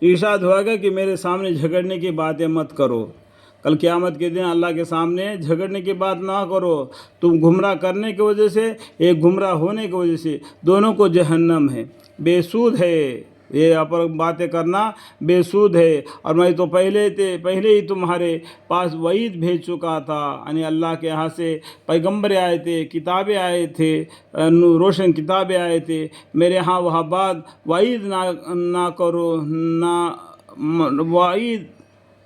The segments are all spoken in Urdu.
ارشاد ہوا گا کہ میرے سامنے جھگڑنے کی باتیں مت کرو، کل قیامت کے دن اللہ کے سامنے جھگڑنے کی بات نہ کرو، تم گمراہ کرنے کی وجہ سے، ایک گمراہ ہونے کی وجہ سے دونوں کو جہنم ہے، بے سود ہے، یہ پر باتیں کرنا بے سود ہے۔ اور میں تو پہلے ہی تمہارے پاس وعید بھیج چکا تھا، یعنی اللہ کے یہاں سے پیغمبر آئے تھے، کتابیں آئے تھے، روشن کتابیں آئے تھے، میرے ہاں وہاں بعد وعید نہ کرو، وعید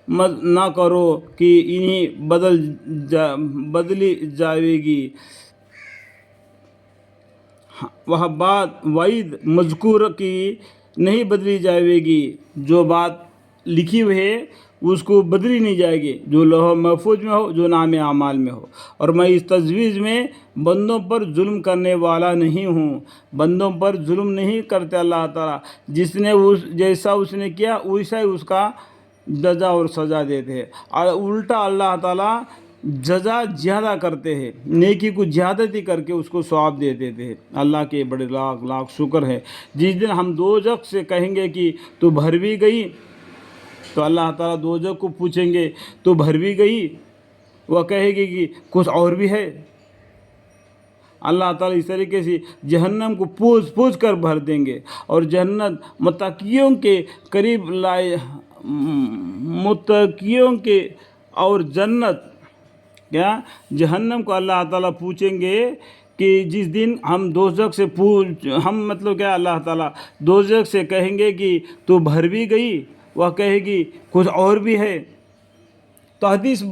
نہ کرو کہ انہیں بدلی جائے گی، وہ بات وعید مذکور کی نہیں بدلی جائے گی، جو بات لکھی ہوئی ہے اس کو بدلی نہیں جائے گی، جو لوح محفوظ میں ہو، جو نام اعمال میں ہو۔ اور میں اس تجویز میں بندوں پر ظلم کرنے والا نہیں ہوں، بندوں پر ظلم نہیں کرتے اللہ تعالیٰ، جس نے جیسا اس نے کیا ویسا ہی اس کا جزا اور سزا دیتے ہیں، اور الٹا اللہ تعالیٰ جزا زیادہ کرتے ہیں، نیکی کو زیادتی کر کے اس کو ثواب دے دیتے ہیں۔ اللہ کے بڑے لاکھ لاکھ شکر ہے۔ جس دن ہم دوزخ سے کہیں گے کہ تو بھر بھی گئی، تو اللہ تعالیٰ دوزخ کو پوچھیں گے تو بھر بھی گئی، وہ کہے گی کہ کچھ اور بھی ہے۔ اللہ تعالیٰ اس طریقے سے جہنم کو پوچھ کر بھر دیں گے، اور جنت متقیوں کے قریب لائے، متقیوں کے، اور جنت کیا جہنم کو اللہ تعالیٰ پوچھیں گے کہ جس دن ہم دوزخ سے ہم مطلب کیا اللہ تعالیٰ دوزخ سے کہیں گے کہ تو بھر بھی گئی، وہ کہے گی کچھ اور بھی ہے۔ تو حدیث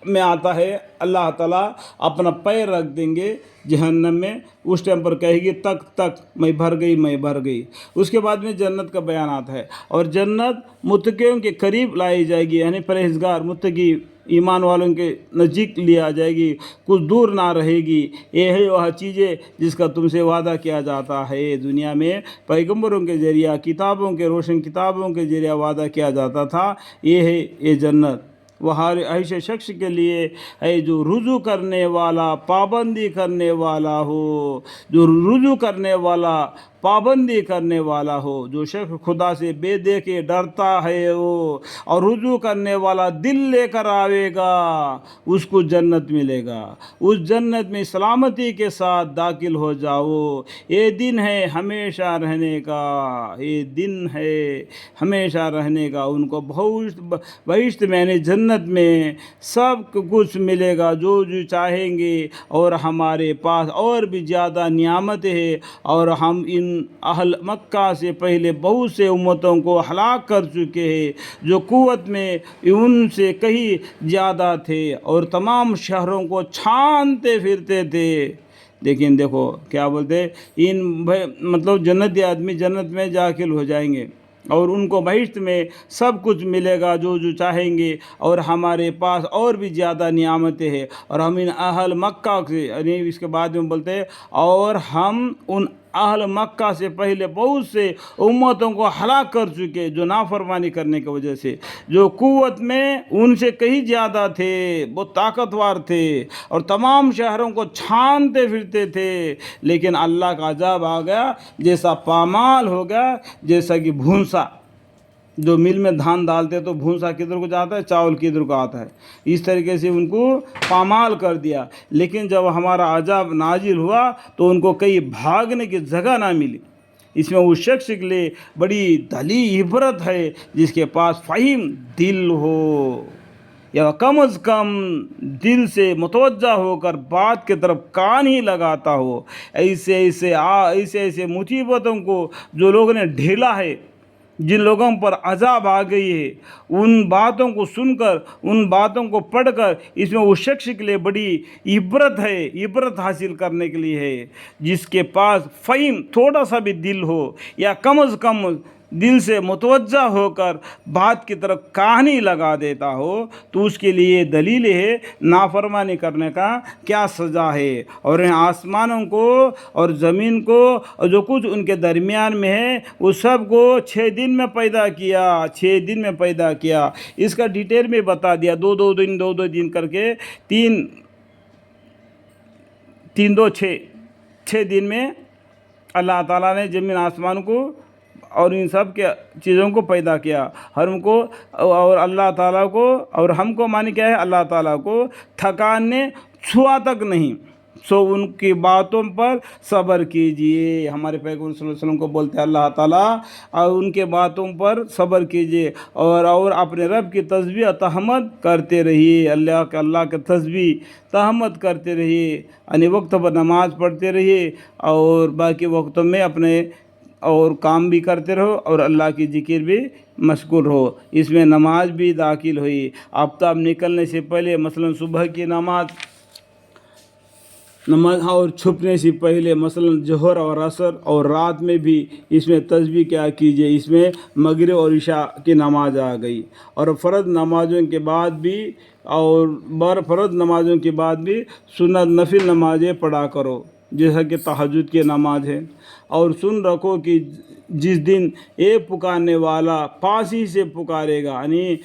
میں آتا ہے اللہ تعالیٰ اپنا پیر رکھ دیں گے جہنم میں، اس ٹائم پر کہے گی تک میں بھر گئی، میں بھر گئی۔ اس کے بعد میں جنت کا بیان آتا ہے، اور جنت متقیوں کے قریب لائی جائے گی، یعنی پرہیزگار متقی ایمان والوں کے نزدیک لیا جائے گی، کچھ دور نہ رہے گی۔ یہ ہے وہ چیزیں جس کا تم سے وعدہ کیا جاتا ہے، دنیا میں پیغمبروں کے ذریعہ، کتابوں کے، روشن کتابوں کے ذریعہ وعدہ کیا جاتا تھا، یہ ہے یہ جنت۔ وہ ہر ایسے شخص کے لیے ہے جو رجوع کرنے والا، پابندی کرنے والا ہو، جو رجوع کرنے والا، پابندی کرنے والا ہو، جو شخص خدا سے بے دیکھے ڈرتا ہے وہ، اور رجوع کرنے والا دل لے کر آئے گا، اس کو جنت ملے گا، اس جنت میں سلامتی کے ساتھ داخل ہو جاؤ۔ یہ دن ہے ہمیشہ رہنے کا، یہ دن ہے ہمیشہ رہنے کا، ان کو بہشت میں یعنی جنت میں سب کچھ ملے گا جو چاہیں گے، اور ہمارے پاس اور بھی زیادہ نعمتیں ہیں، اور ہم ان اہل مکہ سے پہلے بہت سے امتوں کو ہلاک کر چکے ہیں جو قوت میں ان سے کہیں زیادہ تھے، اور تمام شہروں کو چھانتے پھرتے تھے۔ لیکن دیکھو کیا بولتے، مطلب جنتی آدمی جنت میں داخل ہو جائیں گے، اور ان کو بہشت میں سب کچھ ملے گا جو چاہیں گے، اور ہمارے پاس اور بھی زیادہ نعمتیں ہیں، اور ہم ان اہل مکہ سے، یعنی اس کے بعد میں بولتے ہیں، اور ہم ان اہل مکہ سے پہلے بہت سے امتوں کو ہلاک کر چکے جو نافرمانی کرنے کی وجہ سے، جو قوت میں ان سے کہیں زیادہ تھے، بہت طاقتور تھے، اور تمام شہروں کو چھانتے پھرتے تھے، لیکن اللہ کا عذاب آ گیا، جیسا پامال ہو گیا، جیسا کہ بھونسا، جو مل میں دھان ڈالتے تو بھونسا کدھر کو جاتا ہے، چاول کدھر کو آتا ہے، اس طریقے سے ان کو پامال کر دیا۔ لیکن جب ہمارا عذاب نازل ہوا تو ان کو کہیں بھاگنے کی جگہ نہ ملی۔ اس میں اس شخص کے لیے بڑی دلی عبرت ہے جس کے پاس فہیم دل ہو، یا کم از کم دل سے متوجہ ہو کر بات کی طرف کان ہی لگاتا ہو۔ ایسے مصیبتوں کو جو لوگوں نے ڈھیلا ہے، جن لوگوں پر عذاب آ گئی ہے، ان باتوں کو سن کر، ان باتوں کو پڑھ کر، اس میں اس شخص کے لیے بڑی عبرت ہے، عبرت حاصل کرنے کے لیے ہے، جس کے پاس فہم تھوڑا سا بھی دل ہو، یا کم از کم دل سے متوجہ ہو کر بات کی طرف کہانی لگا دیتا ہو، تو اس کے لیے دلیل ہے نافرمانی کرنے کا کیا سزا ہے۔ اور ان آسمانوں کو اور زمین کو اور جو کچھ ان کے درمیان میں ہے، اس سب کو 6 دن میں پیدا کیا، 6 دن میں پیدا کیا۔ اس کا ڈیٹیل میں بتا دیا، دو دن کر کے 3 2 6 دن میں اللہ تعالیٰ نے زمین آسمان کو اور ان سب کے چیزوں کو پیدا کیا، ہم کو اور اللہ تعالیٰ کو اور ہم کو معنی کیا ہے، اللہ تعالیٰ کو تھکان نے چھوا تک نہیں، سو ان کی باتوں پر صبر کیجئے۔ ہمارے پیغمبر صلی اللہ علیہ وسلم کو بولتے ہیں اللہ تعالیٰ، اور ان کے باتوں پر صبر کیجئے اور اپنے رب کی تسبیح و تحمد کرتے رہیے، اللہ کے تسبیح تحمد کرتے رہیے، یعنی وقت پر نماز پڑھتے رہیے اور باقی وقتوں میں اپنے اور کام بھی کرتے رہو اور اللہ کی ذکر بھی مشغول رہو، اس میں نماز بھی داخل ہوئی۔ آفتاب نکلنے سے پہلے مثلا صبح کی نماز اور چھپنے سے پہلے مثلا ظہر اور عصر، اور رات میں بھی اس میں تسبیح کیا کیجئے، اس میں مغرب اور عشاء کی نماز آ گئی، اور فرض نمازوں کے بعد بھی فرض نمازوں کے بعد بھی سنت نفل نمازیں پڑھا کرو، جیسا کہ تہجد کی نماز ہے، اور سن رکھو کہ جس دن ایک پکارنے والا پاس ہی سے پکارے گا، یعنی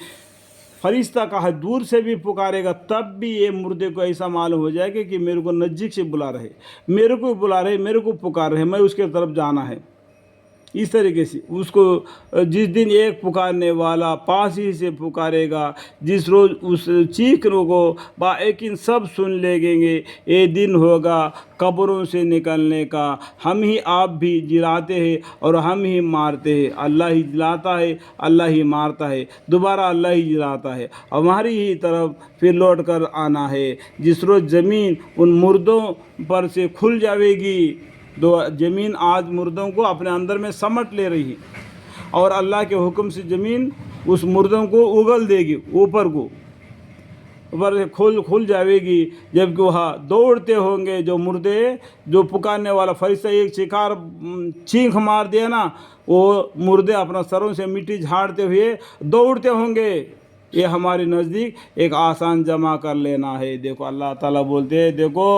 فرشتہ کہا دور سے بھی پکارے گا، تب بھی یہ مردے کو ایسا معلوم ہو جائے گا کہ میرے کو نزدیک سے بلا رہے، میرے کو بلا رہے، میرے کو پکار رہے، میں اس کے طرف جانا ہے۔ اس طریقے سے اس کو جس دن ایک پکارنے والا پاس ہی سے پکارے گا، جس روز اس چیخ کو یقین سب سن لیں گے، یہ دن ہوگا قبروں سے نکلنے کا، ہم ہی آپ بھی جلاتے ہیں اور ہم ہی مارتے ہیں، اللہ ہی جلاتا ہے، اللہ ہی مارتا ہے، دوبارہ اللہ ہی جلاتا ہے، ہماری ہی طرف پھر لوٹ کر آنا ہے، جس روز زمین ان مردوں پر سے کھل جاوے گی، زمین آج مردوں کو اپنے اندر میں سمٹ لے رہی ہے، اور اللہ کے حکم سے زمین اس مردوں کو اگل دے گی، اوپر سے کھل جاوے گی، جبکہ وہاں دوڑتے ہوں گے جو مردے، جو پکارنے والا فرشتہ ایک چیخ مار دیا نا، وہ مردے اپنا سروں سے مٹی جھاڑتے ہوئے دوڑتے ہوں گے، یہ ہمارے نزدیک ایک آسان جمع کر لینا ہے۔ دیکھو اللہ تعالیٰ بولتے ہیں، دیکھو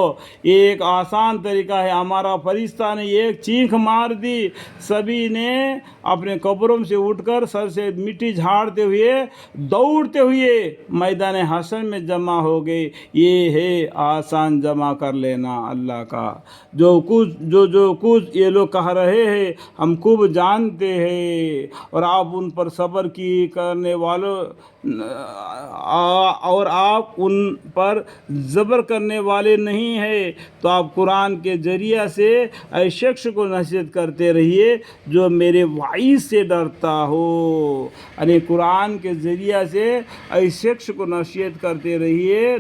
یہ ایک آسان طریقہ ہے، ہمارا فرشتہ نے ایک چیخ مار دی، سبھی نے اپنے قبروں سے اٹھ کر سر سے مٹی جھاڑتے ہوئے دوڑتے ہوئے میدان حشر میں جمع ہو گئے، یہ ہے آسان جمع کر لینا اللہ کا۔ جو کچھ یہ لوگ کہہ رہے ہیں ہم خوب جانتے ہیں، اور آپ ان پر صبر کرنے والوں اور آپ ان پر زبر کرنے والے نہیں ہیں، تو آپ قرآن کے ذریعہ سے ایسے شخص کو نصیحت کرتے رہیے جو میرے وعید سے ڈرتا ہو، یعنی قرآن کے ذریعہ سے ایسے شخص کو نصیحت کرتے رہیے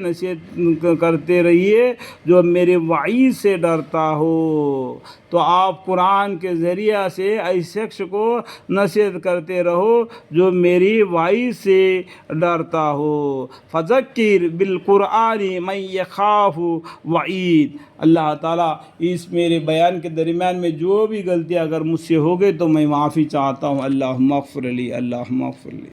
جو میرے وعید سے ڈرتا ہو۔ تو آپ قرآن کے ذریعہ سے ایسے شخص کو نصیحت کرتے رہو جو میری وعید سے ڈرتا ہو، فذکر بالقرآن من یخاف وعید۔ اللہ تعالیٰ اس میرے بیان کے درمیان میں جو بھی غلطیاں اگر مجھ سے ہو گئی تو میں معافی چاہتا ہوں، اللہم اغفر لی، اللہم اغفر لی۔